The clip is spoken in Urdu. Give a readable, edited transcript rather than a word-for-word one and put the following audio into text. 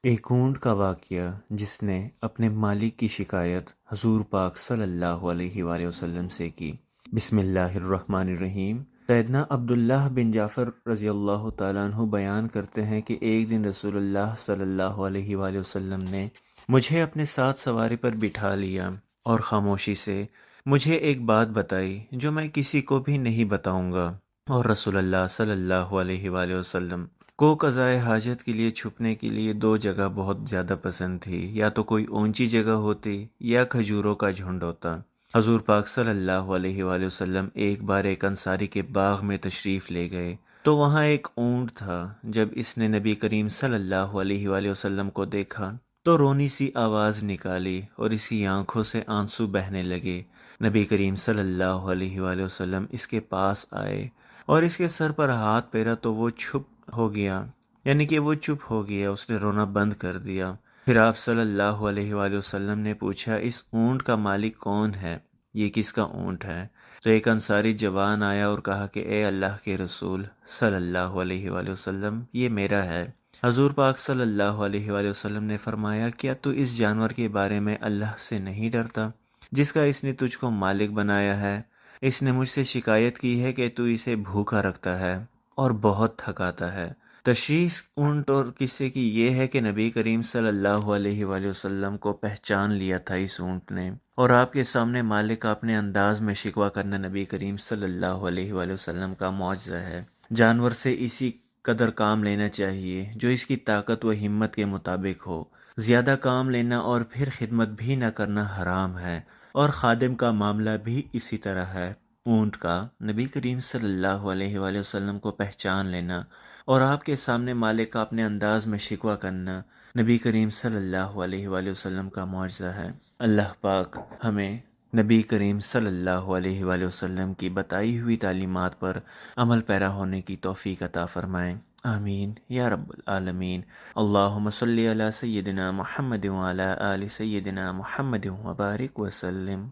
ایک اونٹ کا واقعہ جس نے اپنے مالک کی شکایت حضور پاک صلی اللہ علیہ وآلہ وسلم سے کی۔ بسم اللہ الرحمن الرحیم۔ سیدنا عبداللہ بن جعفر رضی اللہ تعالیٰ عنہ بیان کرتے ہیں کہ ایک دن رسول اللہ صلی اللہ علیہ وآلہ وسلم نے مجھے اپنے ساتھ سواری پر بٹھا لیا اور خاموشی سے مجھے ایک بات بتائی جو میں کسی کو بھی نہیں بتاؤں گا، اور رسول اللہ صلی اللہ علیہ وآلہ وسلم کو قضائے حاجت کے لیے چھپنے کے لیے دو جگہ بہت زیادہ پسند تھی، یا تو کوئی اونچی جگہ ہوتی یا کھجوروں کا جھنڈ ہوتا۔ حضور پاک صلی اللہ علیہ وآلہ وسلم ایک بار ایک انصاری کے باغ میں تشریف لے گئے تو وہاں ایک اونٹ تھا۔ جب اس نے نبی کریم صلی اللہ علیہ وآلہ وسلم کو دیکھا تو رونی سی آواز نکالی اور اسی آنکھوں سے آنسو بہنے لگے۔ نبی کریم صلی اللہ علیہ وآلہ وسلم اس کے پاس آئے اور اس کے سر پر ہاتھ پھیرا تو وہ چپ ہو گیا، یعنی کہ وہ چپ ہو گیا، اس نے رونا بند کر دیا۔ پھر آپ صلی اللہ علیہ وآلہ وسلم نے پوچھا، اس اونٹ کا مالک کون ہے؟ یہ کس کا اونٹ ہے؟ تو ایک انصاری جوان آیا اور کہا کہ اے اللہ کے رسول صلی اللہ علیہ وآلہ وسلم، یہ میرا ہے۔ حضور پاک صلی اللہ علیہ وآلہ وسلم نے فرمایا، کیا تو اس جانور کے بارے میں اللہ سے نہیں ڈرتا جس کا اس نے تجھ کو مالک بنایا ہے؟ اس نے مجھ سے شکایت کی ہے کہ تو اسے بھوکا رکھتا ہے اور بہت تھکاتا ہے۔ تشریح اونٹ اور قصے کی یہ ہے کہ نبی کریم صلی اللہ علیہ وآلہ وسلم کو پہچان لیا تھا اس اونٹ نے، اور آپ کے سامنے مالک کا اپنے انداز میں شکوہ کرنا نبی کریم صلی اللہ علیہ وآلہ وسلم کا معجزہ ہے۔ جانور سے اسی قدر کام لینا چاہیے جو اس کی طاقت و ہمت کے مطابق ہو۔ زیادہ کام لینا اور پھر خدمت بھی نہ کرنا حرام ہے، اور خادم کا معاملہ بھی اسی طرح ہے۔ اونٹ کا نبی کریم صلی اللہ علیہ وآلہ وسلم کو پہچان لینا اور آپ کے سامنے مالک کا اپنے انداز میں شکوہ کرنا نبی کریم صلی اللہ علیہ وآلہ وسلم کا معجزہ ہے۔ اللہ پاک ہمیں نبی کریم صلی اللہ علیہ وآلہ وسلم کی بتائی ہوئی تعلیمات پر عمل پیرا ہونے کی توفیق عطا فرمائیں، آمین یا رب العالمین۔ اللہم صلی علی سیدنا محمد وعلی آل سیدنا محمد وبارک وسلم۔